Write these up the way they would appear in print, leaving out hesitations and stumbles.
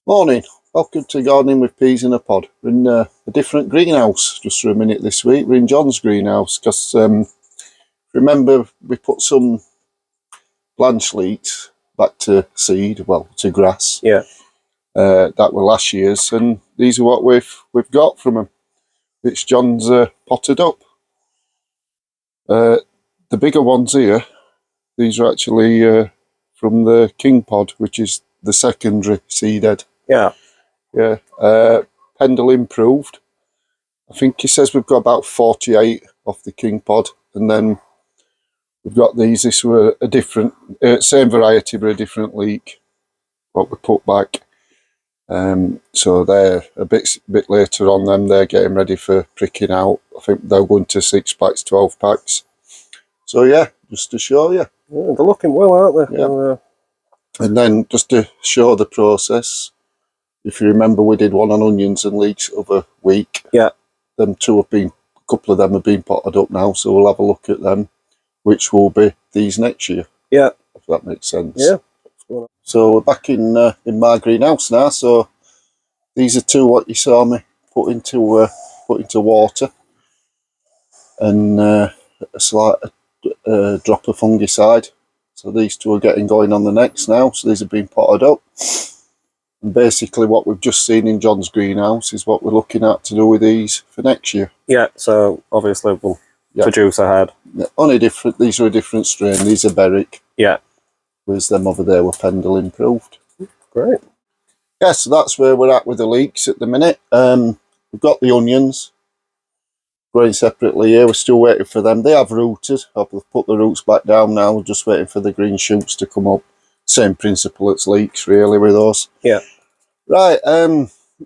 Morning, welcome to Gardening with Peas in a Pod. We're in a different greenhouse just for a minute this week. We're in John's greenhouse because remember we put some blanch leeks back to seed, well to grass. Yeah. That were last year's, and these are what we've got from them, which John's potted up. The bigger ones here, these are actually from the King Pod, which is the secondary seed head. Yeah. Yeah, Pendle improved. I think he says we've got about 48 off the King Pod, and then we've got these. This were a different, same variety but a different leek. What we put back, so they're a bit later on. Them they're getting ready for pricking out. I think they're going to 6 packs, 12 packs. So yeah, just to show you. Yeah, they're looking well, aren't they? Yeah. And then just to show the process. If you remember, we did one on onions and leeks the other week. Yeah. Them two have been, a couple of them have been potted up now, so we'll have a look at them, which will be these next year. Yeah. If that makes sense. Yeah. So we're back in my greenhouse now. So these are two what you saw me put into water, and a slight drop of fungicide. So these two are getting going on the next now. So these have been potted up. And basically what we've just seen in John's greenhouse is what we're looking at to do with these for next year. Yeah, so obviously we'll produce ahead. Only different, these are a different strain. These are Berwick. Yeah. Whereas them over there were Pendle improved. Great. Yeah, so that's where we're at with the leeks at the minute. We've got the onions growing separately here. We're still waiting for them. They have rooted. I've put the roots back down now. We're just waiting for the green shoots to come up. Same principle as leeks, really, with those. Yeah. Right,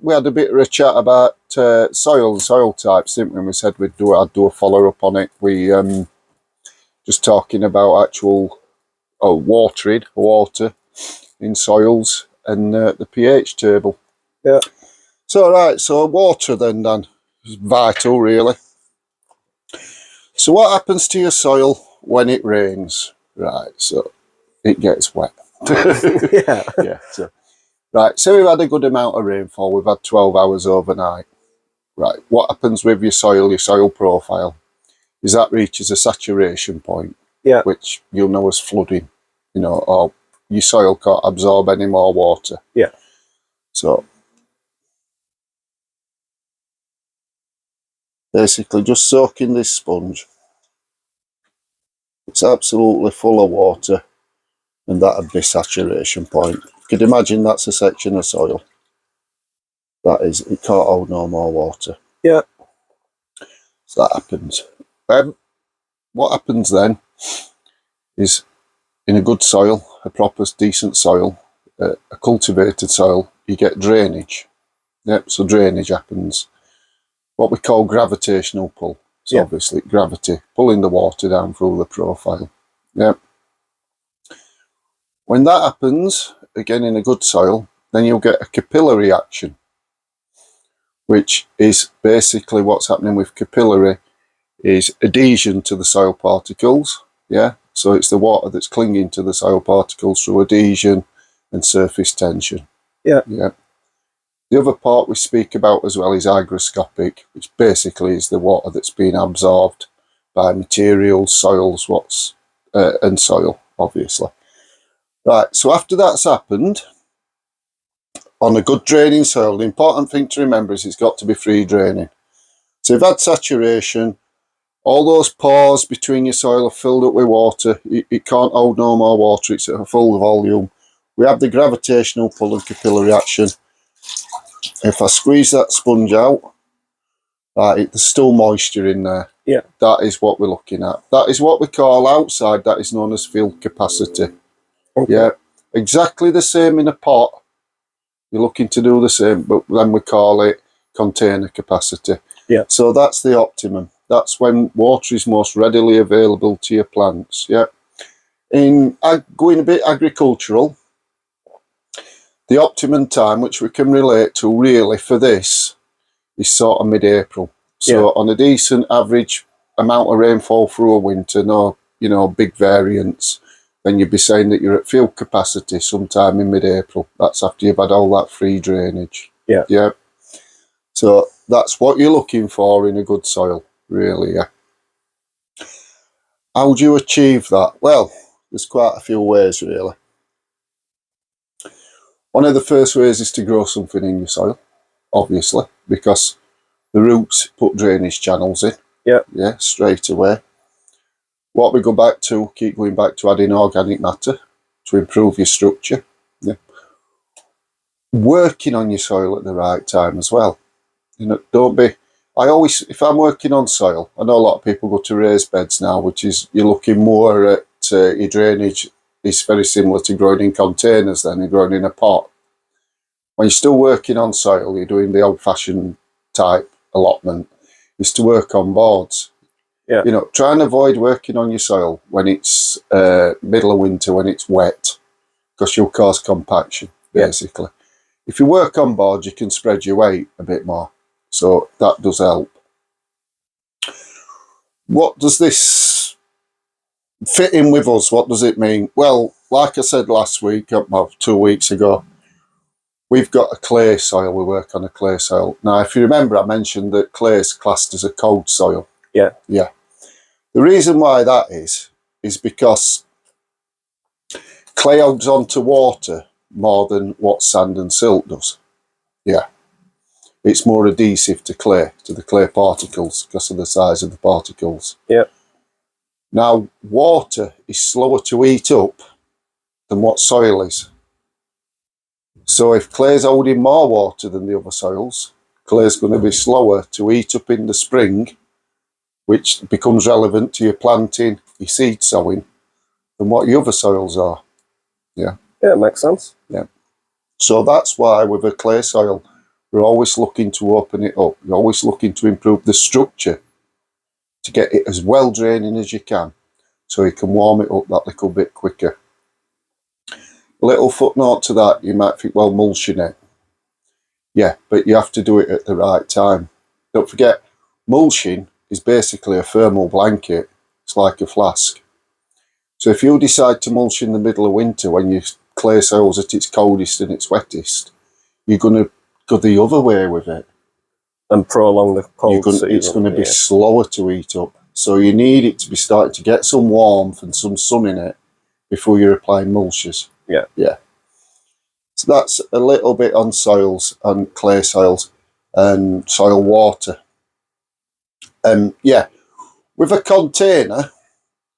we had a bit of a chat about soil and soil types, didn't we? And we said I'd do a follow-up on it. We just talking about actual water in soils and the pH table. Yeah. So, right, so water then, Dan, is vital, really. So what happens to your soil when it rains? Right, so it gets wet. Yeah. Yeah. So, right, so we've had a good amount of rainfall. We've had 12 hours overnight. Right, what happens with your soil profile is that reaches a saturation point. Yeah. Which you'll know as flooding, or your soil can't absorb any more water. Yeah. So basically just soak in this sponge. It's absolutely full of water, and that'd be saturation point. You could imagine that's a section of soil. That is, it can't hold no more water. Yeah. So that happens. What happens then is, in a good soil, a proper decent soil, a cultivated soil, you get drainage. Yep, so drainage happens. What we call gravitational pull. So obviously gravity, pulling the water down through the profile. Yep. When that happens, again in a good soil, then you'll get a capillary action, which is basically what's happening with capillary is adhesion to the soil particles. Yeah, so it's the water that's clinging to the soil particles through adhesion and surface tension. Yeah. Yeah. The other part we speak about as well is hygroscopic, which basically is the water that's being absorbed by materials, soils, and soil, obviously. Right, so after that's happened, on a good draining soil, the important thing to remember is it's got to be free draining. So you've had saturation, all those pores between your soil are filled up with water. It can't hold no more water, it's at a full volume. We have the gravitational pull and capillary action. If I squeeze that sponge out, right, there's still moisture in there. Yeah. That is what we're looking at. That is what we call outside, that is known as field capacity. Okay. Yeah, exactly the same in a pot. You're looking to do the same, but then we call it container capacity. Yeah. So that's the optimum. That's when water is most readily available to your plants. Yeah. In going a bit agricultural, the optimum time, which we can relate to really for this, is sort of mid-April. So on a decent average amount of rainfall through a winter, no big variance, then you'd be saying that you're at field capacity sometime in mid-April. That's after you've had all that free drainage. Yeah. Yeah. So that's what you're looking for in a good soil, really, yeah. How do you achieve that? Well, there's quite a few ways, really. One of the first ways is to grow something in your soil, obviously, because the roots put drainage channels in. Yeah. Yeah, straight away. What we go back to, keep going back to adding organic matter to improve your structure. Yeah. Working on your soil at the right time as well. You know, don't be. I always, if I'm working on soil, I know a lot of people go to raised beds now, which is you're looking more at your drainage is very similar to growing in containers than growing in a pot. When you're still working on soil, you're doing the old-fashioned type allotment, is to work on boards. Yeah. You know, try and avoid working on your soil when it's middle of winter, when it's wet, because you'll cause compaction, basically. If you work on boards, you can spread your weight a bit more. So that does help. What does this fit in with us? What does it mean? Well, like I said last week, well, 2 weeks ago, we've got a clay soil. We work on a clay soil. Now, if you remember, I mentioned that clay is classed as a cold soil. Yeah. Yeah. The reason why that is because clay holds on to water more than what sand and silt does. Yeah. It's more adhesive to the clay particles, because of the size of the particles. Yeah. Now, water is slower to eat up than what soil is. So if clay's holding more water than the other soils, clay's going to be slower to eat up in the spring, which becomes relevant to your planting, your seed sowing, than what your other soils are. Yeah. Yeah, it makes sense. Yeah. So that's why with a clay soil, we're always looking to open it up. You're always looking to improve the structure to get it as well draining as you can, so you can warm it up that little bit quicker. A little footnote to that, you might think, well, mulching it. Yeah, but you have to do it at the right time. Don't forget, mulching is basically a thermal blanket. It's like a flask. So if you decide to mulch in the middle of winter when your clay soil's at its coldest and its wettest, you're going to go the other way with it. And prolong the cold season. It's going to be slower to eat up. So you need it to be starting to get some warmth and some sun in it before you're applying mulches. Yeah. Yeah. So that's a little bit on soils and clay soils and soil water. Yeah, with a container,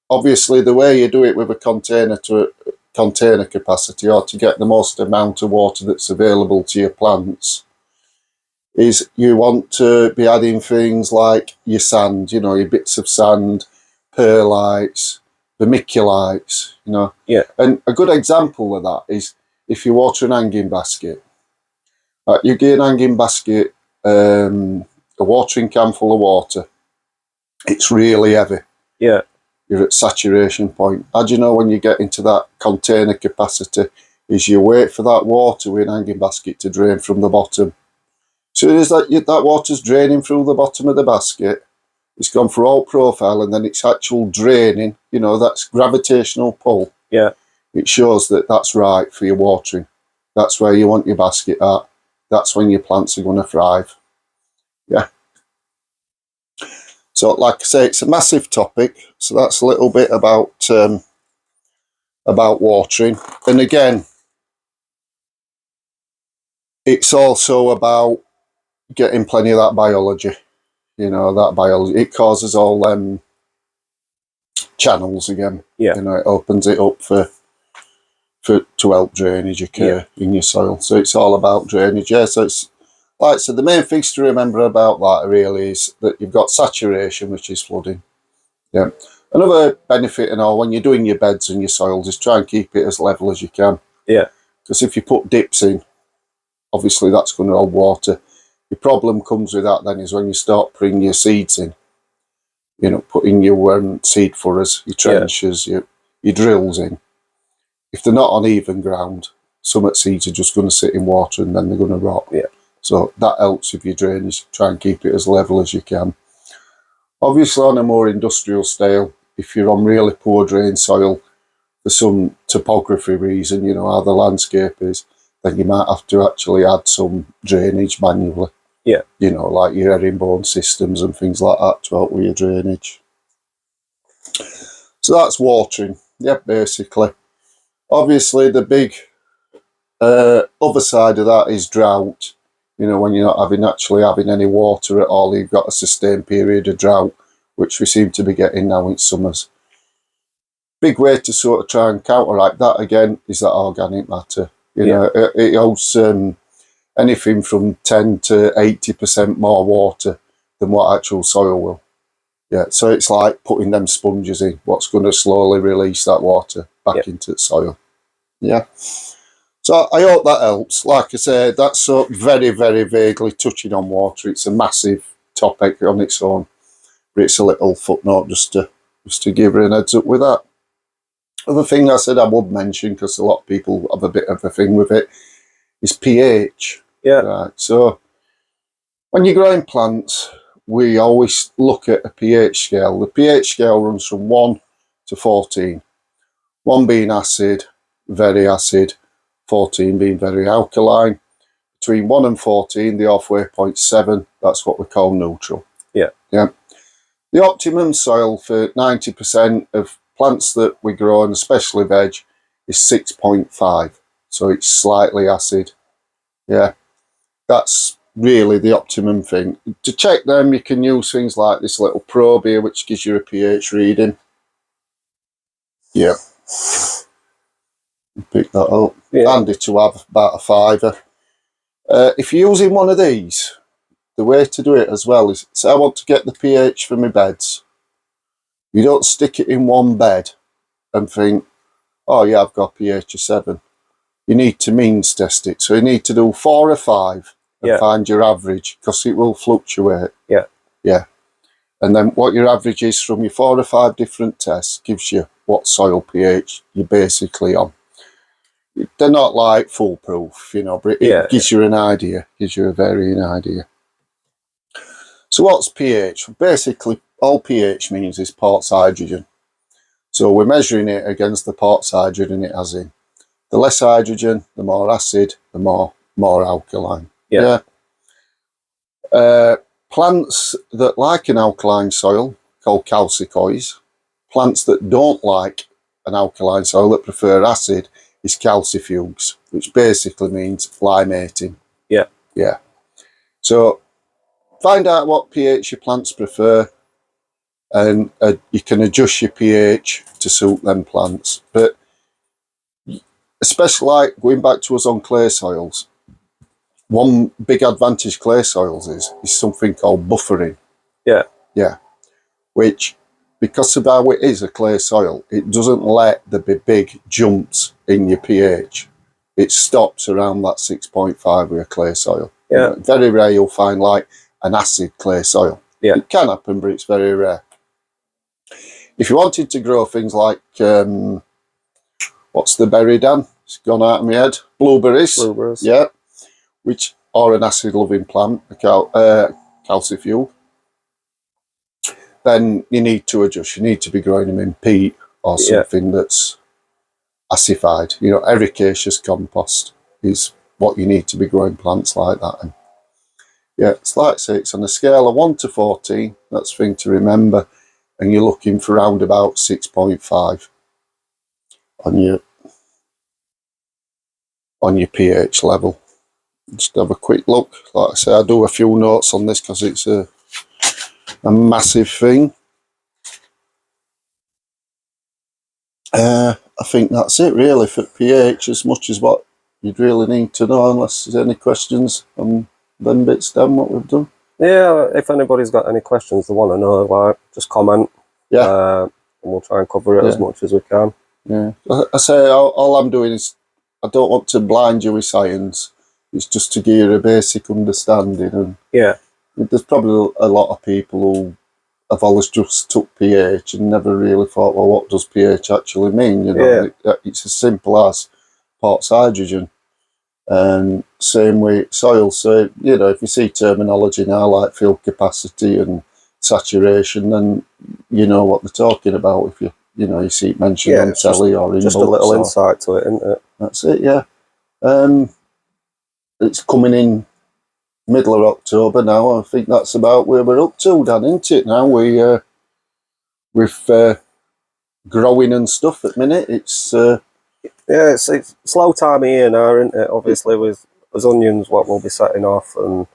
obviously the way you do it with a container to a container capacity, or to get the most amount of water that's available to your plants, is you want to be adding things like your sand, you know, your bits of sand, perlites, vermiculites, you know. Yeah. And a good example of that is if you water an hanging basket. You get an hanging basket, a watering can full of water. It's really heavy. Yeah. You're at saturation point. How do you know when you get into that container capacity? Is you wait for that water with an hanging basket to drain from the bottom. So as that water's draining through the bottom of the basket, it's gone for all profile, and then it's actual draining, you know, that's gravitational pull. Yeah. It shows that that's right for your watering. That's where you want your basket at. That's when your plants are going to thrive. Yeah. So, like I say, it's a massive topic. So that's a little bit about watering. And again, it's also about getting plenty of that biology. You know, that biology. It causes all them channels again. Yeah. You know, it opens it up to help drainage occur in your soil. So it's all about drainage. Yeah. So it's like I said, the main things to remember about that really is that you've got saturation, which is flooding. Yeah. Another benefit and all when you're doing your beds and your soils is try and keep it as level as you can. Yeah. Because if you put dips in, obviously that's going to hold water. The problem comes with that then is when you start putting your seeds in. You know, putting your seed furrows, your trenches, your drills in. If they're not on even ground, some seeds are just going to sit in water and then they're going to rot. Yeah. So that helps with your drainage. Try and keep it as level as you can. Obviously, on a more industrial scale, if you're on really poor drain soil, for some topography reason, you know, how the landscape is, then you might have to actually add some drainage manually. Yeah. You know, like your herringbone systems and things like that to help with your drainage. So that's watering, yeah, basically. Obviously, the big other side of that is drought. You know, when you're not actually having any water at all, you've got a sustained period of drought, which we seem to be getting now in summers. Big way to sort of try and counteract that again is that organic matter. You know, it holds anything from 10 to 80% more water than what actual soil will. Yeah, so it's like putting them sponges in, what's going to slowly release that water back into the soil. Yeah. So I hope that helps. Like I said, that's so very, very vaguely touching on water. It's a massive topic on its own, but it's a little footnote just to give her an heads up with that. Other thing I said I would mention, because a lot of people have a bit of a thing with it, is pH. Yeah. Right. So when you're growing plants, we always look at a pH scale. The pH scale runs from 1 to 14. 1 being acid, very acid, 14 being very alkaline. Between 1 and 14, the halfway point 7, that's what we call neutral. Yeah. Yeah. The optimum soil for 90% of plants that we grow, and especially veg, is 6.5. So it's slightly acid. Yeah. That's really the optimum thing. To check them, you can use things like this little probe here, which gives you a pH reading. Yeah. Pick that up. Yeah. Handy to have, about a £5. If you're using one of these, the way to do it as well is, say I want to get the pH for my beds. You don't stick it in one bed and think, oh yeah, I've got pH of 7. You need to means test it. So you need to do 4 or 5 and find your average, because it will fluctuate. Yeah. Yeah. And then what your average is from your 4 or 5 different tests gives you what soil pH you're basically on. They're not like foolproof, you know, but it gives you an idea, gives you a varying idea. So what's pH? Basically, all pH means is parts hydrogen. So we're measuring it against the parts hydrogen it has in. The less hydrogen, the more acid, the more alkaline. Yeah. Plants that like an alkaline soil, called calcicoids. Plants that don't like an alkaline soil, that prefer acid, is calcifuges, which basically means limating. Yeah. Yeah. So find out what pH your plants prefer, and you can adjust your pH to suit them plants. But especially like going back to us on clay soils, one big advantage clay soils is something called buffering. Yeah. Yeah. Which, because of how it is a clay soil, it doesn't let there be big jumps in your pH. It stops around that 6.5 with a clay soil. Yeah. You know, very rare you'll find like an acid clay soil. Yeah. It can happen, but it's very rare. If you wanted to grow things like, what's the berry, Dan? It's gone out of my head. Blueberries. Blueberries. Yeah. Which are an acid-loving plant, a calcifuge. Then you need to adjust. You need to be growing them in peat or something that's acidified. You know, ericaceous compost is what you need to be growing plants like that in. Yeah, it's like I say, it's on a scale of 1 to 14. That's the thing to remember. And you're looking for around about 6.5 on your pH level. Just have a quick look. Like I say, I do a few notes on this because it's a massive thing. I think that's it really for pH, as much as what you'd really need to know, unless there's any questions on them bits, Dan, what we've done. Yeah, if anybody's got any questions they want to know, like, just comment. Yeah. And we'll try and cover it as much as we can. Yeah. I say all I'm doing is, I don't want to blind you with science. It's just to give you a basic understanding. And there's probably a lot of people who have always just took pH and never really thought, well, what does pH actually mean? You know, it's as simple as parts hydrogen. And same with soil. So, you know, if you see terminology now like field capacity and saturation, then you know what they're talking about if you you see it mentioned Yeah, on it's just- telly or in Just a books little or- insight to it, isn't it? That's it, yeah. It's coming in middle of October now. I think that's about where we're up to, Dan, isn't it? Now with growing and stuff at the minute. It's Yeah, it's slow time of year now, isn't it? Obviously, with onions, what we'll be setting off, and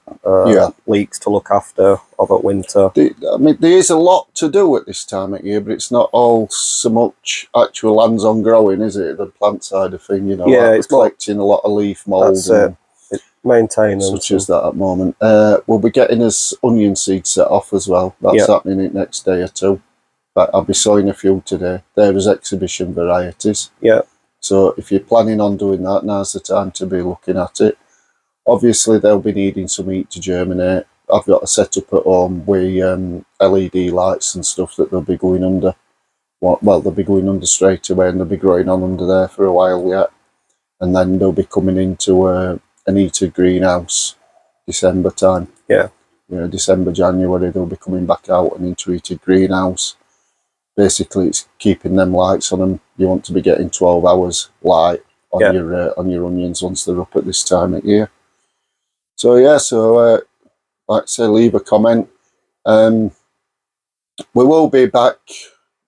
leeks to look after over winter. I mean, there is a lot to do at this time of year, but it's not all so much actual hands-on growing, is it? The plant side of thing, Yeah, like it's we're collecting a lot of leaf mould That's and Maintain them. such as that at the moment. We'll be getting us onion seeds set off as well. That's happening in the next day or two. But I'll be sowing a few today. There is exhibition varieties. Yeah. So if you're planning on doing that, now's the time to be looking at it. Obviously, they'll be needing some heat to germinate. I've got a setup at home with LED lights and stuff that they'll be going under. Well, they'll be going under straight away, and they'll be growing on under there for a while yet. And then they'll be coming into an heated greenhouse December time. Yeah. December, January, they'll be coming back out and into heated greenhouse. Basically, it's keeping them lights on them. You want to be getting 12 hours light on your onions once they're up at this time of year. So like I say, leave a comment. We will be back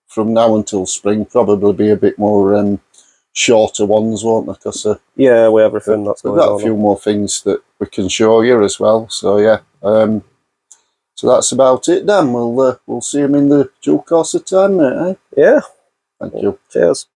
from now until spring. Probably be a bit more shorter ones, won't there? Because with everything that's we've going got on. a few more things that we can show you as well. So yeah. So that's about it, Dan. We'll see him in the due course of time, mate. Eh? Yeah. Thank you. Cheers.